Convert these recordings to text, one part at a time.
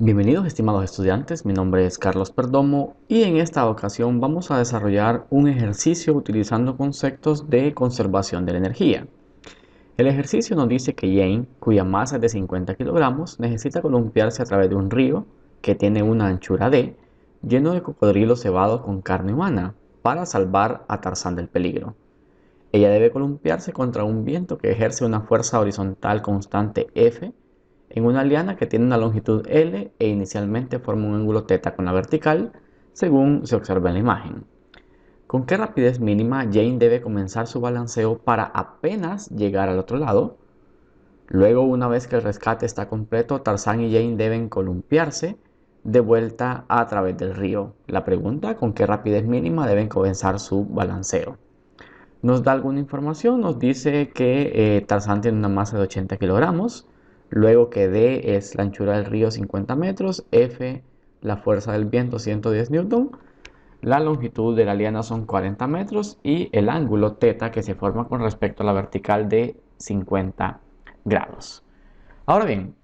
Bienvenidos estimados estudiantes, mi nombre es Carlos Perdomo y en esta ocasión vamos a desarrollar un ejercicio utilizando conceptos de conservación de la energía. El ejercicio nos dice que Jane, cuya masa es de 50 kilogramos, necesita columpiarse a través de un río que tiene una anchura D, lleno de cocodrilos cebados con carne humana, para salvar a Tarzán del peligro. Ella debe columpiarse contra un viento que ejerce una fuerza horizontal constante F en una liana que tiene una longitud L e inicialmente forma un ángulo θ con la vertical, según se observa en la imagen. ¿Con qué rapidez mínima Jane debe comenzar su balanceo para apenas llegar al otro lado? Luego, una vez que el rescate está completo, Tarzán y Jane deben columpiarse de vuelta a través del río. La pregunta, ¿con qué rapidez mínima deben comenzar su balanceo? Nos da alguna información, nos dice que Tarzán tiene una masa de 80 kilogramos, luego que D es la anchura del río 50 metros, F la fuerza del viento 110 newton, la longitud de la liana son 40 metros y el ángulo θ que se forma con respecto a la vertical de 50 grados. Ahora bien,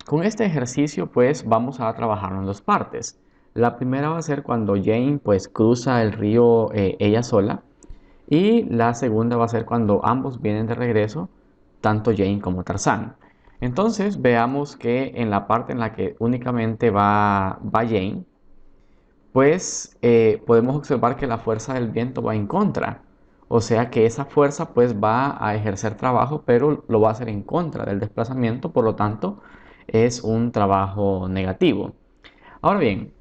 con este ejercicio pues vamos a trabajar en dos partes. La primera va a ser cuando Jane pues cruza el río ella sola. Y la segunda va a ser cuando ambos vienen de regreso, tanto Jane como Tarzán. Entonces veamos que en la parte en la que únicamente va Jane, pues podemos observar que la fuerza del viento va en contra. O sea que esa fuerza pues va a ejercer trabajo, pero lo va a hacer en contra del desplazamiento, por lo tanto es un trabajo negativo. Ahora bien,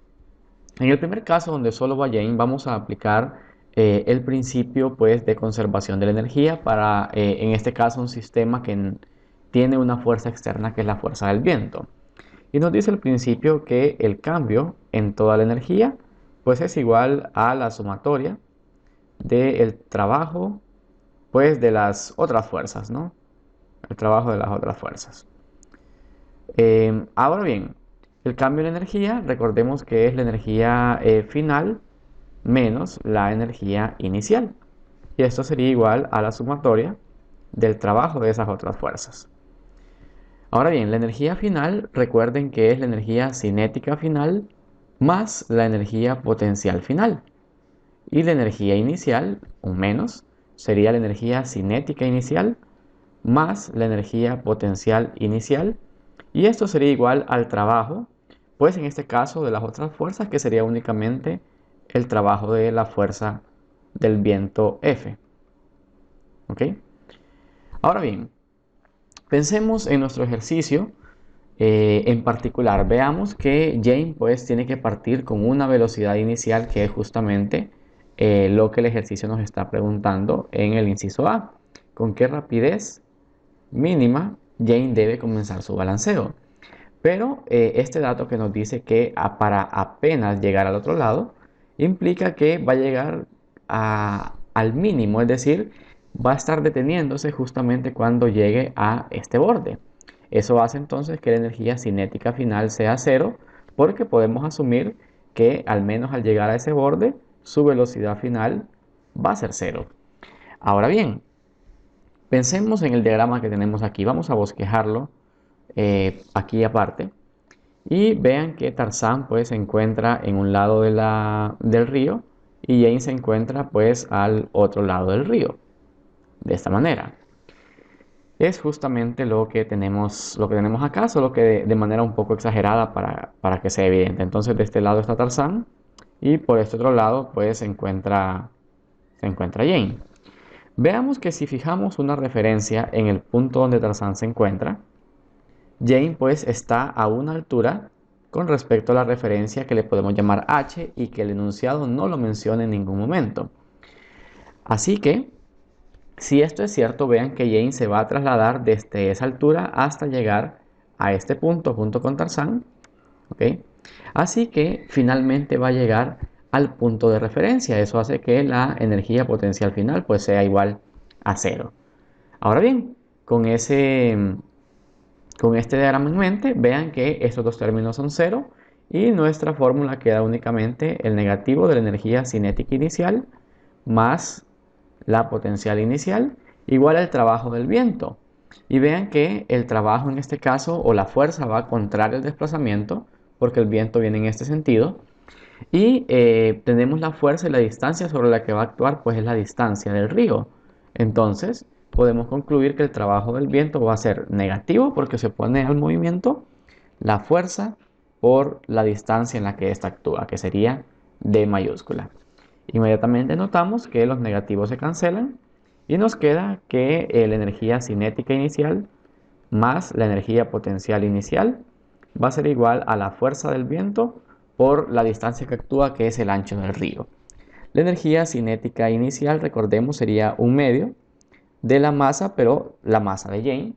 en el primer caso, donde solo va Jane, vamos a aplicar el principio pues, de conservación de la energía para, en este caso, un sistema que tiene una fuerza externa que es la fuerza del viento. Y nos dice el principio que el cambio en toda la energía pues, es igual a la sumatoria del trabajo pues, de las otras fuerzas, ¿no? El trabajo de las otras fuerzas. Ahora bien, el cambio en energía, recordemos que es la energía final menos la energía inicial. Y esto sería igual a la sumatoria del trabajo de esas otras fuerzas. Ahora bien, la energía final, recuerden que es la energía cinética final más la energía potencial final. Y la energía inicial, un menos, sería la energía cinética inicial más la energía potencial inicial. Y esto sería igual al trabajo, pues en este caso de las otras fuerzas, que sería únicamente el trabajo de la fuerza del viento F. ¿Ok? Ahora bien, pensemos en nuestro ejercicio en particular. Veamos que Jane pues tiene que partir con una velocidad inicial que es justamente lo que el ejercicio nos está preguntando en el inciso A. ¿Con qué rapidez mínima Jane debe comenzar su balanceo? Pero este dato que nos dice que para apenas llegar al otro lado, implica que va a llegar al mínimo, es decir, va a estar deteniéndose justamente cuando llegue a este borde. Eso hace entonces que la energía cinética final sea cero, porque podemos asumir que al menos al llegar a ese borde, su velocidad final va a ser cero. Ahora bien, pensemos en el diagrama que tenemos aquí. Vamos a bosquejarlo aquí aparte. Y vean que Tarzán pues se encuentra en un lado del río y Jane se encuentra pues al otro lado del río. De esta manera. Es justamente lo que tenemos acá, solo que de manera un poco exagerada para que sea evidente. Entonces de este lado está Tarzán y por este otro lado pues se encuentra Jane. Veamos que si fijamos una referencia en el punto donde Tarzán se encuentra, Jane pues está a una altura con respecto a la referencia que le podemos llamar H y que el enunciado no lo menciona en ningún momento. Así que, si esto es cierto, vean que Jane se va a trasladar desde esa altura hasta llegar a este punto junto con Tarzán. ¿Ok? Así que finalmente va a llegar al punto de referencia. Eso hace que la energía potencial final pues sea igual a cero. Ahora bien, con este diagrama en mente, vean que estos dos términos son cero y nuestra fórmula queda únicamente el negativo de la energía cinética inicial más la potencial inicial igual al trabajo del viento. Y vean que el trabajo en este caso o la fuerza va contrario al desplazamiento, porque el viento viene en este sentido. Y tenemos la fuerza y la distancia sobre la que va a actuar, pues es la distancia del río. Entonces, podemos concluir que el trabajo del viento va a ser negativo porque se opone al movimiento la fuerza por la distancia en la que ésta actúa, que sería D mayúscula. Inmediatamente notamos que los negativos se cancelan y nos queda que la energía cinética inicial más la energía potencial inicial va a ser igual a la fuerza del viento por la distancia que actúa, que es el ancho del río. La energía cinética inicial, recordemos, sería un medio de la masa, pero la masa de Jane,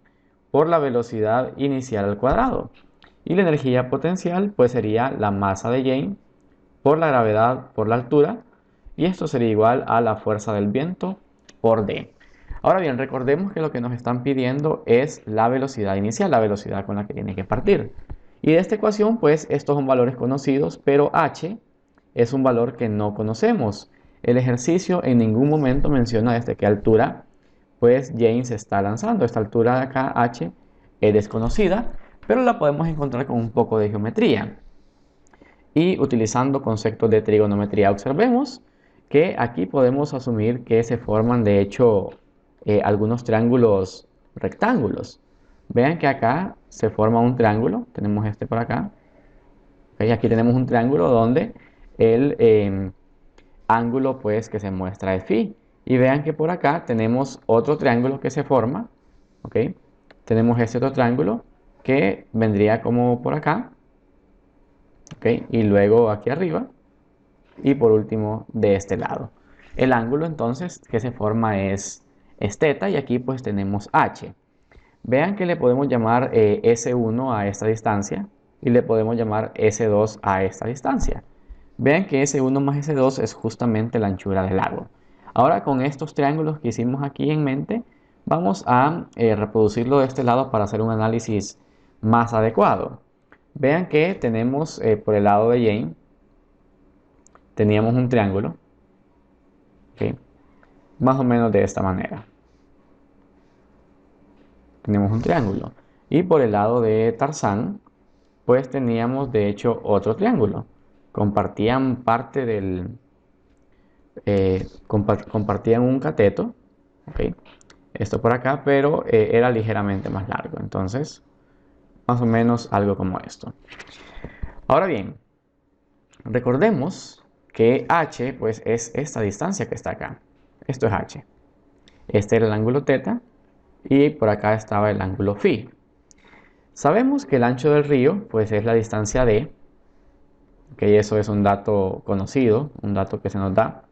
por la velocidad inicial al cuadrado. Y la energía potencial, pues sería la masa de Jane por la gravedad por la altura, y esto sería igual a la fuerza del viento por D. Ahora bien, recordemos que lo que nos están pidiendo es la velocidad inicial, la velocidad con la que tiene que partir. Y de esta ecuación, pues estos son valores conocidos, pero h es un valor que no conocemos. El ejercicio en ningún momento menciona desde qué altura pues Jane se está lanzando. Esta altura de acá, h, es desconocida, pero la podemos encontrar con un poco de geometría. Y utilizando conceptos de trigonometría, observemos que aquí podemos asumir que se forman de hecho algunos triángulos rectángulos. Vean que acá se forma un triángulo, tenemos este por acá. ¿Okay? Aquí tenemos un triángulo donde el ángulo pues que se muestra es phi. Y vean que por acá tenemos otro triángulo que se forma. ¿Okay? Tenemos este otro triángulo que vendría como por acá. ¿Okay? Y luego aquí arriba. Y por último de este lado. El ángulo entonces que se forma es θ y aquí pues tenemos h. Vean que le podemos llamar S1 a esta distancia y le podemos llamar S2 a esta distancia. Vean que S1 más S2 es justamente la anchura del lago. Ahora con estos triángulos que hicimos aquí en mente, vamos a reproducirlo de este lado para hacer un análisis más adecuado. Vean que tenemos por el lado de Jane, teníamos un triángulo, ¿okay? Más o menos de esta manera. Tenemos un triángulo. Y por el lado de Tarzán, pues teníamos de hecho otro triángulo. Compartían parte del... compartían un cateto. ¿Okay? Esto por acá, pero era ligeramente más largo. Entonces, más o menos algo como esto. Ahora bien, recordemos que h pues es esta distancia que está acá. Esto es h. Este era el ángulo θ. Y por acá estaba el ángulo phi. Sabemos que el ancho del río pues es la distancia d, que eso es un dato conocido, un dato que se nos da.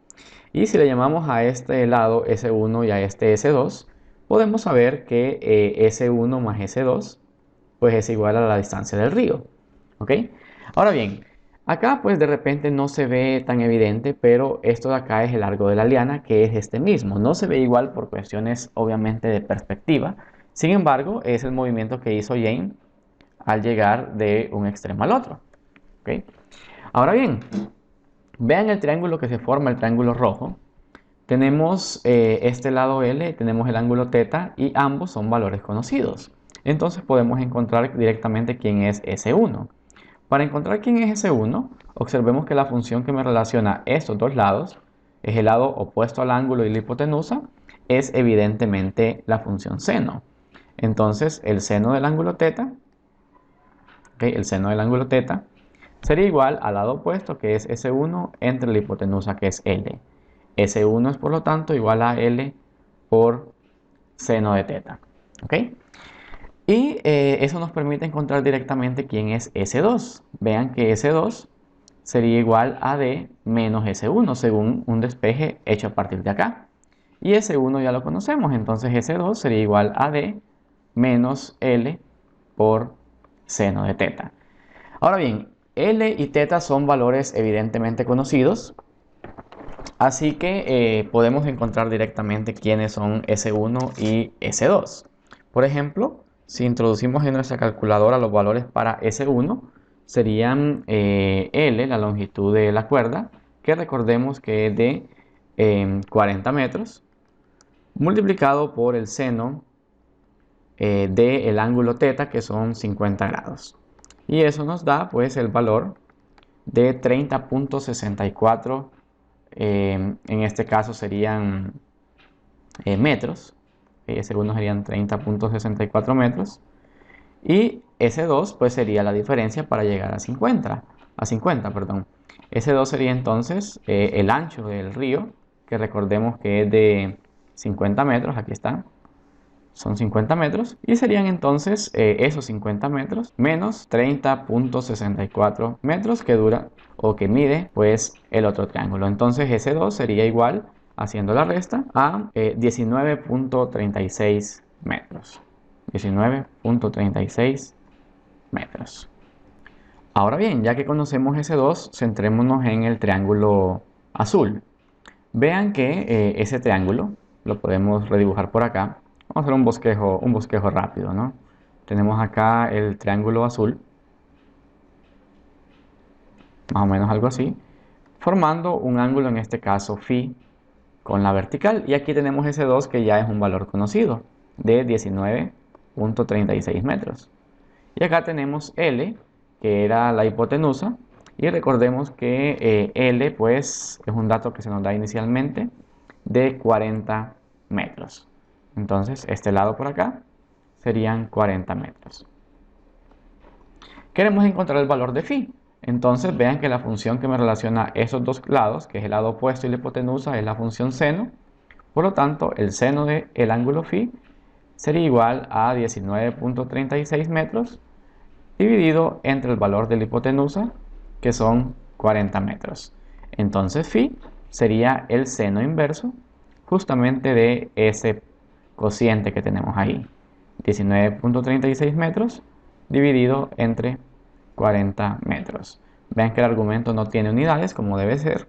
Y si le llamamos a este lado S1 y a este S2, podemos saber que S1 más S2 pues es igual a la distancia del río. ¿Ok? Ahora bien, acá pues de repente no se ve tan evidente, pero esto de acá es el largo de la liana, que es este mismo. No se ve igual por cuestiones obviamente de perspectiva. Sin embargo, es el movimiento que hizo Jane al llegar de un extremo al otro. ¿Okay? Ahora bien, vean el triángulo que se forma, el triángulo rojo. Tenemos este lado L, tenemos el ángulo θ y ambos son valores conocidos. Entonces podemos encontrar directamente quién es S1. Para encontrar quién es S1, observemos que la función que me relaciona estos dos lados, es el lado opuesto al ángulo y la hipotenusa, es evidentemente la función seno. Entonces el seno del ángulo θ, ¿okay? El seno del ángulo θ sería igual al lado opuesto, que es S1 entre la hipotenusa, que es L. S1 es por lo tanto igual a L por seno de θ. ¿Okay? Y eso nos permite encontrar directamente quién es S2. Vean que S2 sería igual a D menos S1 según un despeje hecho a partir de acá. Y S1 ya lo conocemos, entonces S2 sería igual a D menos L por seno de θ. Ahora bien, L y θ son valores evidentemente conocidos, así que podemos encontrar directamente quiénes son S1 y S2. Por ejemplo, si introducimos en nuestra calculadora los valores para S1, serían L, la longitud de la cuerda, que recordemos que es de 40 metros, multiplicado por el seno del ángulo θ, que son 50 grados. Y eso nos da pues el valor de 30.64, en este caso serían metros. Segundos serían 30.64 metros. Y S2 pues sería la diferencia para llegar a 50, perdón. S2 sería entonces el ancho del río, que recordemos que es de 50 metros, aquí está, son 50 metros, y serían entonces esos 50 metros menos 30.64 metros que dura o que mide pues el otro triángulo. Entonces S2 sería igual, haciendo la resta, a 19.36 metros. 19.36 metros. Ahora bien, ya que conocemos S2, centrémonos en el triángulo azul. Vean que ese triángulo lo podemos redibujar por acá. Vamos a hacer un bosquejo rápido, ¿no? Tenemos acá el triángulo azul, más o menos algo así, formando un ángulo, en este caso phi, con la vertical. Y aquí tenemos S2, que ya es un valor conocido, de 19.36 metros. Y acá tenemos L, que era la hipotenusa. Y recordemos que L pues es un dato que se nos da inicialmente de 40 metros. Entonces este lado por acá serían 40 metros. Queremos encontrar el valor de phi. Entonces vean que la función que me relaciona esos dos lados, que es el lado opuesto y la hipotenusa, es la función seno. Por lo tanto, el seno del ángulo phi sería igual a 19.36 metros dividido entre el valor de la hipotenusa, que son 40 metros. Entonces phi sería el seno inverso justamente de ese cociente que tenemos ahí, 19.36 metros dividido entre 40 metros. Vean que el argumento no tiene unidades como debe ser,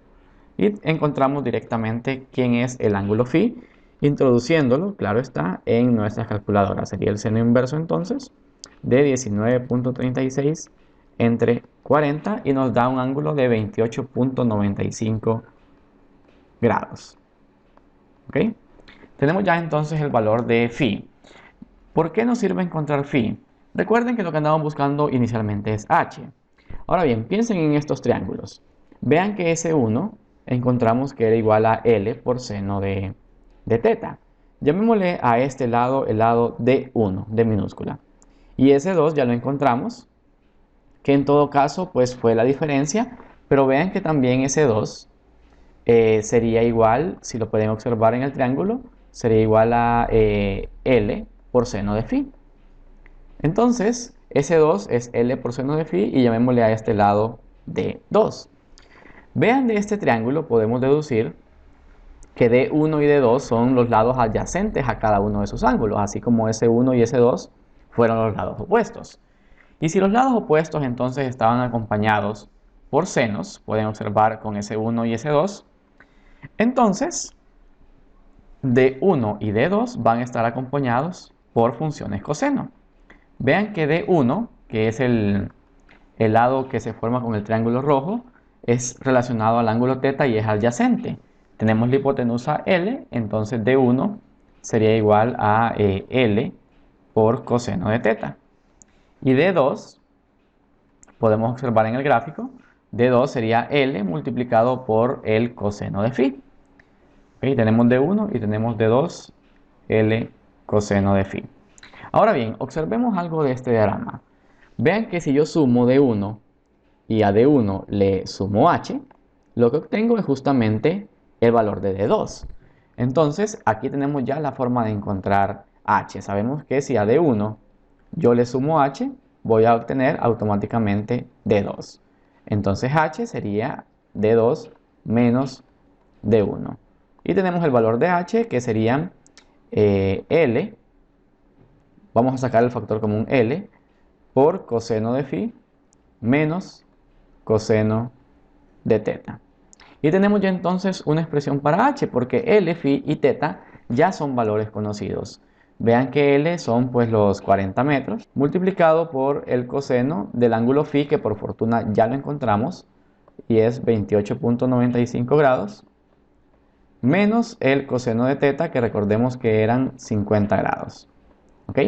y encontramos directamente quién es el ángulo phi, introduciéndolo, claro está, en nuestras calculadoras. Sería el seno inverso entonces de 19.36 entre 40 y nos da un ángulo de 28.95 grados. ¿Ok? Tenemos ya entonces el valor de phi. ¿Por qué nos sirve encontrar phi? Recuerden que lo que andamos buscando inicialmente es h. Ahora bien, piensen en estos triángulos. Vean que S1 encontramos que era igual a L por seno de teta. Llamémosle a este lado el lado D1, de minúscula. Y S2 ya lo encontramos, que en todo caso pues fue la diferencia, pero vean que también S2 sería igual, si lo pueden observar en el triángulo, sería igual a L por seno de phi. Entonces, S2 es L por seno de phi y llamémosle a este lado D2. Vean, de este triángulo podemos deducir que D1 y D2 son los lados adyacentes a cada uno de sus ángulos, así como S1 y S2 fueron los lados opuestos. Y si los lados opuestos entonces estaban acompañados por senos, pueden observar con S1 y S2, entonces D1 y D2 van a estar acompañados por funciones coseno. Vean que D1, que es el lado que se forma con el triángulo rojo, es relacionado al ángulo θ y es adyacente. Tenemos la hipotenusa L, entonces D1 sería igual a L por coseno de θ. Y D2, podemos observar en el gráfico, D2 sería L multiplicado por el coseno de phi. ¿Okay? Tenemos D1 y tenemos D2, L coseno de phi. Ahora bien, observemos algo de este diagrama. Vean que si yo sumo D1 y a D1 le sumo H, lo que obtengo es justamente el valor de D2. Entonces, aquí tenemos ya la forma de encontrar H. Sabemos que si a D1 yo le sumo H, voy a obtener automáticamente D2. Entonces H sería D2 menos D1. Y tenemos el valor de H, que serían L. Vamos a sacar el factor común L por coseno de phi menos coseno de θ. Y tenemos ya entonces una expresión para h, porque L, phi y θ ya son valores conocidos. Vean que L son pues los 40 metros, multiplicado por el coseno del ángulo phi, que por fortuna ya lo encontramos, y es 28.95 grados, menos el coseno de θ, que recordemos que eran 50 grados. ¿Ok?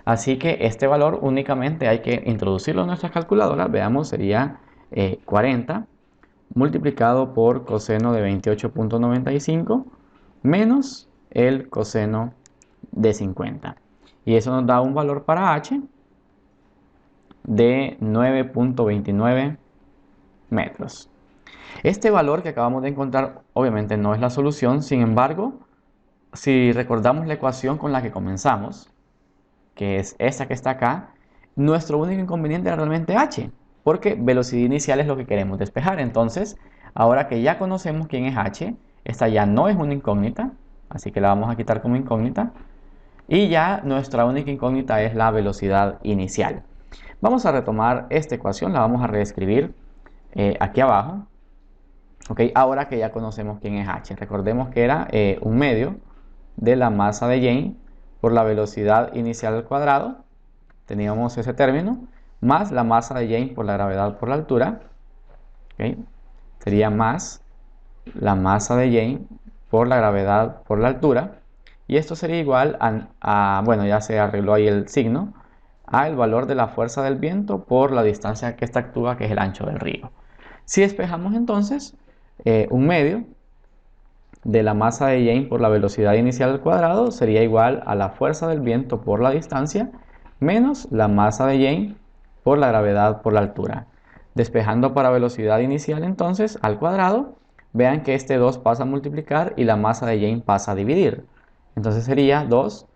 Así que este valor únicamente hay que introducirlo en nuestras calculadoras. Veamos, sería 40 multiplicado por coseno de 28.95 menos el coseno de 50. Y eso nos da un valor para h de 9.29 metros. Este valor que acabamos de encontrar obviamente no es la solución, sin embargo, si recordamos la ecuación con la que comenzamos, que es esta que está acá, nuestro único inconveniente era realmente h, porque velocidad inicial es lo que queremos despejar. Entonces, ahora que ya conocemos quién es h, esta ya no es una incógnita, así que la vamos a quitar como incógnita, y ya nuestra única incógnita es la velocidad inicial. Vamos a retomar esta ecuación, la vamos a reescribir aquí abajo. Okay, ahora que ya conocemos quién es h, recordemos que era un medio de la masa de Jane por la velocidad inicial al cuadrado, teníamos ese término, más la masa de Jane por la gravedad por la altura, ¿okay? Sería más la masa de Jane por la gravedad por la altura, y esto sería igual bueno, ya se arregló ahí el signo, al valor de la fuerza del viento por la distancia que esta actúa, que es el ancho del río. Si despejamos entonces un medio de la masa de Jane por la velocidad inicial al cuadrado sería igual a la fuerza del viento por la distancia menos la masa de Jane por la gravedad por la altura. Despejando para velocidad inicial entonces al cuadrado, vean que este 2 pasa a multiplicar y la masa de Jane pasa a dividir. Entonces sería 2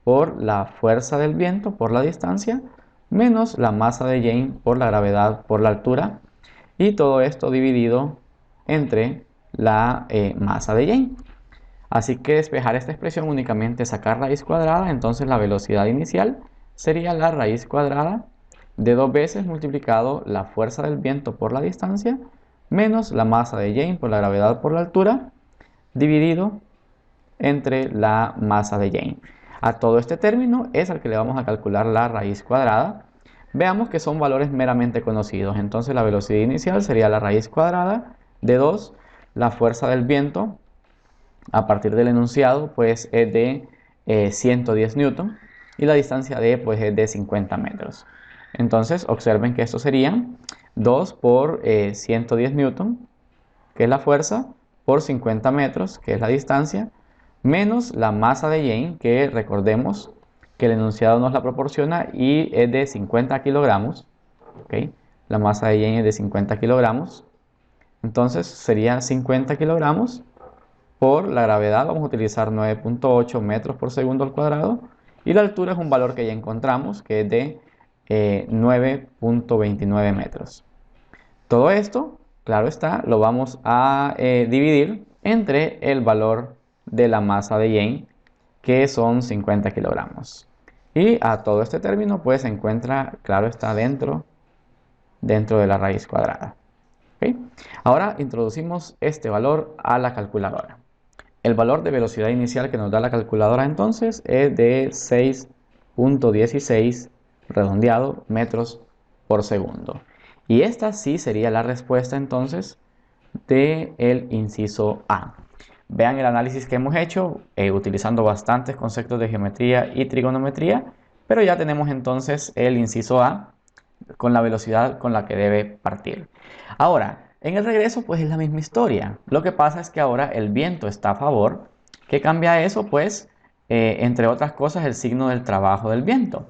por la fuerza del viento por la distancia menos la masa de Jane por la gravedad por la altura, y todo esto dividido entre la masa de Jane. Así que despejar esta expresión únicamente sacar raíz cuadrada, entonces la velocidad inicial sería la raíz cuadrada de 2 veces multiplicado la fuerza del viento por la distancia menos la masa de Jane por la gravedad por la altura, dividido entre la masa de Jane. A todo este término es al que le vamos a calcular la raíz cuadrada. Veamos que son valores meramente conocidos. Entonces la velocidad inicial sería la raíz cuadrada de 2, la fuerza del viento a partir del enunciado pues es de 110 newton y la distancia d pues es de 50 metros. Entonces observen que esto sería 2 por 110 newton, que es la fuerza, por 50 metros, que es la distancia, menos la masa de Jane, que recordemos que el enunciado nos la proporciona y es de 50 kilogramos. ¿Okay? La masa de Jane es de 50 kilogramos. Entonces sería 50 kilogramos por la gravedad. Vamos a utilizar 9.8 metros por segundo al cuadrado. Y la altura es un valor que ya encontramos, que es de 9.29 metros. Todo esto, claro está, lo vamos a dividir entre el valor de la masa de Jane, que son 50 kilogramos. Y a todo este término pues se encuentra, claro está, dentro de la raíz cuadrada. ¿Okay? Ahora introducimos este valor a la calculadora. El valor de velocidad inicial que nos da la calculadora entonces es de 6.16 redondeado metros por segundo. Y esta sí sería la respuesta entonces del inciso A. Vean el análisis que hemos hecho utilizando bastantes conceptos de geometría y trigonometría, pero ya tenemos entonces el inciso A con la velocidad con la que debe partir. Ahora, en el regreso pues es la misma historia. Lo que pasa es que ahora el viento está a favor. ¿Qué cambia eso? Pues, entre otras cosas, el signo del trabajo del viento.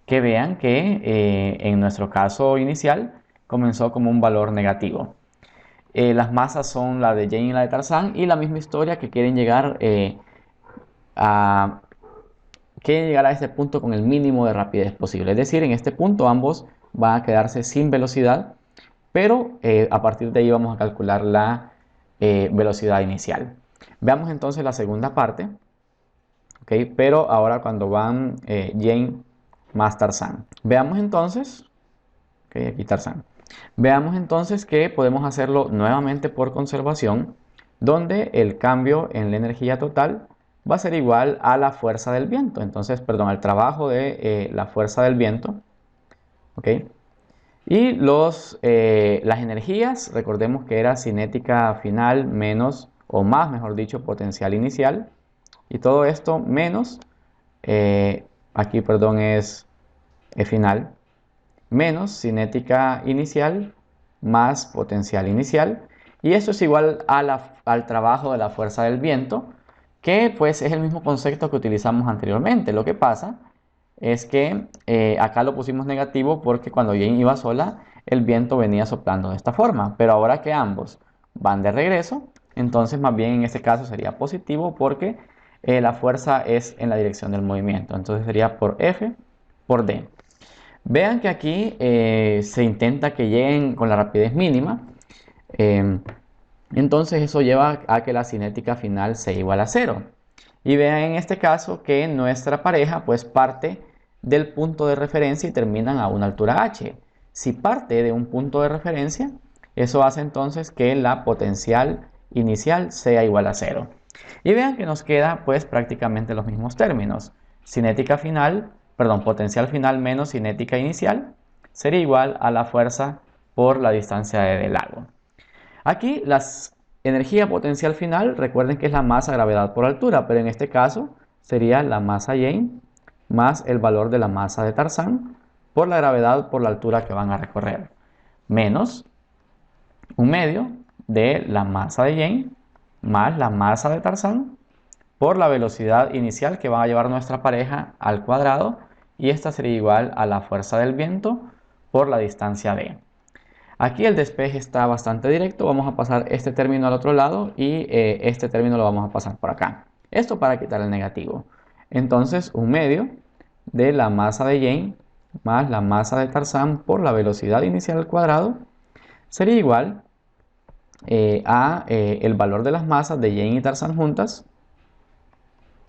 Que vean que en nuestro caso inicial comenzó como un valor negativo. Las masas son la de Jane y la de Tarzán, y la misma historia que quieren llegar a este punto con el mínimo de rapidez posible. Es decir, en este punto ambos van a quedarse sin velocidad, pero a partir de ahí vamos a calcular la velocidad inicial. Veamos entonces la segunda parte, ¿okay? Pero ahora cuando van Jane más Tarzán. Veamos entonces, ¿okay? Aquí Tarzán. Veamos entonces que podemos hacerlo nuevamente por conservación, donde el cambio en la energía total va a ser igual a la fuerza del viento. Entonces, perdón, al trabajo de la fuerza del viento. ¿Ok? Y las energías, recordemos que era cinética final menos, o más, mejor dicho, potencial inicial. Y todo esto menos, aquí perdón es final, menos cinética inicial más potencial inicial. Y eso es igual al trabajo de la fuerza del viento, que pues es el mismo concepto que utilizamos anteriormente. Lo que pasa es que acá lo pusimos negativo porque cuando Jane iba sola, el viento venía soplando de esta forma. Pero ahora que ambos van de regreso, entonces más bien en este caso sería positivo porque la fuerza es en la dirección del movimiento. Entonces sería por F por D. Vean que aquí se intenta que lleguen con la rapidez mínima. Entonces eso lleva a que la cinética final sea igual a 0. Y vean en este caso que nuestra pareja pues parte del punto de referencia y terminan a una altura h. Si parte de un punto de referencia, eso hace entonces que la potencial inicial sea igual a 0. Y vean que nos queda pues prácticamente los mismos términos. Cinética final, perdón, potencial final menos cinética inicial sería igual a la fuerza por la distancia del lago. Aquí la energía potencial final, recuerden que es la masa gravedad por altura, pero en este caso sería la masa Jane más el valor de la masa de Tarzán por la gravedad por la altura que van a recorrer, menos un medio de la masa de Jane más la masa de Tarzán por la velocidad inicial que va a llevar nuestra pareja al cuadrado, y esta sería igual a la fuerza del viento por la distancia d. Aquí el despeje está bastante directo, vamos a pasar este término al otro lado y este término lo vamos a pasar por acá. Esto para quitar el negativo. Entonces un medio de la masa de Jane más la masa de Tarzán por la velocidad inicial al cuadrado sería igual a el valor de las masas de Jane y Tarzán juntas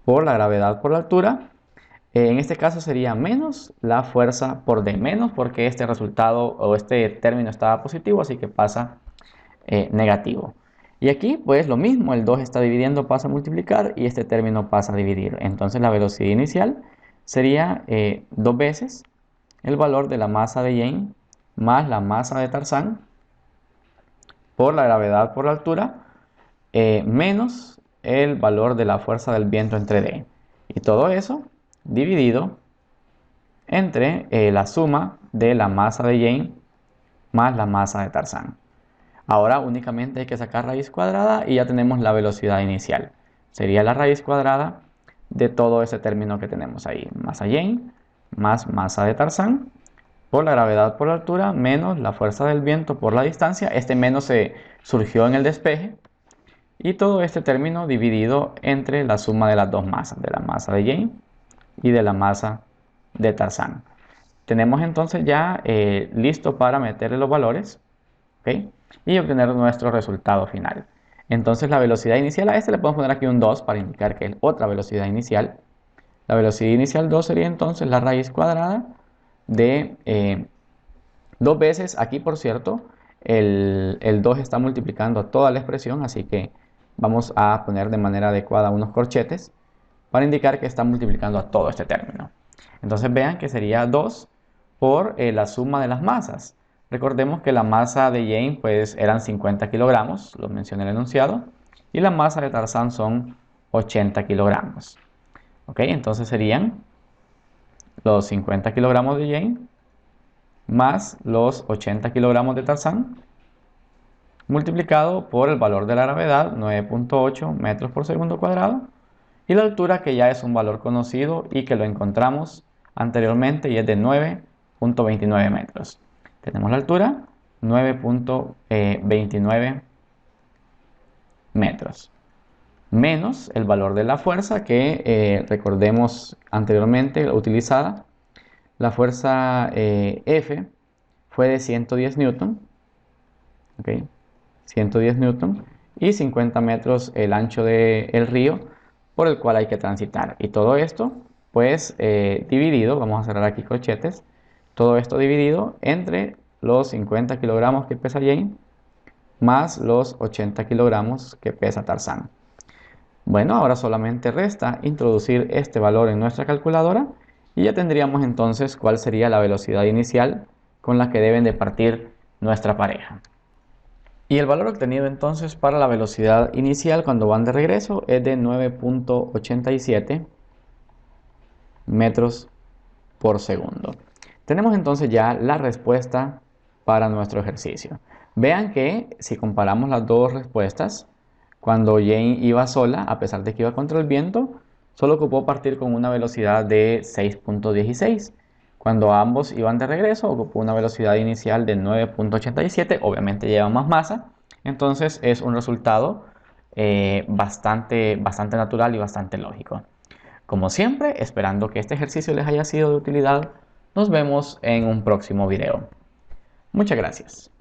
por la gravedad por la altura. En este caso sería menos la fuerza por D, menos porque este resultado o este término estaba positivo, así que pasa negativo. Y aquí pues lo mismo, el 2 está dividiendo, pasa a multiplicar y este término pasa a dividir. Entonces la velocidad inicial sería 2 veces el valor de la masa de Jane más la masa de Tarzán por la gravedad por la altura menos el valor de la fuerza del viento entre D. Y todo eso dividido entre la suma de la masa de Jane más la masa de Tarzán. Ahora únicamente hay que sacar raíz cuadrada y ya tenemos la velocidad inicial. Sería la raíz cuadrada de todo ese término que tenemos ahí. Masa Jane más masa de Tarzán por la gravedad por la altura menos la fuerza del viento por la distancia. Este menos se surgió en el despeje. Y todo este término dividido entre la suma de las dos masas, de la masa de Jane y de la masa de Tarzán. Tenemos entonces ya listo para meterle los valores, ¿okay? Y obtener nuestro resultado final. Entonces la velocidad inicial, a este le podemos poner aquí un 2 para indicar que es otra velocidad inicial. La velocidad inicial 2 sería entonces la raíz cuadrada de 2 veces, aquí por cierto, el 2 está multiplicando toda la expresión, así que vamos a poner de manera adecuada unos corchetes para indicar que está multiplicando a todo este término. Entonces vean que sería 2 por la suma de las masas. Recordemos que la masa de Jane pues eran 50 kilogramos, lo mencioné en el enunciado, y la masa de Tarzán son 80 kilogramos. ¿Ok? Entonces serían los 50 kilogramos de Jane más los 80 kilogramos de Tarzán multiplicado por el valor de la gravedad, 9.8 metros por segundo cuadrado, y la altura, que ya es un valor conocido y que lo encontramos anteriormente y es de 9.29 metros. Tenemos la altura, 9.29 metros, menos el valor de la fuerza que recordemos anteriormente utilizada. La fuerza F fue de 110 newton, ¿okay? 110 newton y 50 metros el ancho del río por el cual hay que transitar. Y todo esto pues dividido, vamos a cerrar aquí corchetes, todo esto dividido entre los 50 kilogramos que pesa Jane más los 80 kilogramos que pesa Tarzán. Bueno, ahora solamente resta introducir este valor en nuestra calculadora y ya tendríamos entonces cuál sería la velocidad inicial con la que deben de partir nuestra pareja. Y el valor obtenido entonces para la velocidad inicial cuando van de regreso es de 9.87 metros por segundo. Tenemos entonces ya la respuesta para nuestro ejercicio. Vean que si comparamos las dos respuestas, cuando Jane iba sola, a pesar de que iba contra el viento, solo ocupó partir con una velocidad de 6.16. Cuando ambos iban de regreso, ocupó una velocidad inicial de 9.87. Obviamente lleva más masa. Entonces es un resultado bastante natural y bastante lógico. Como siempre, esperando que este ejercicio les haya sido de utilidad, nos vemos en un próximo video. Muchas gracias.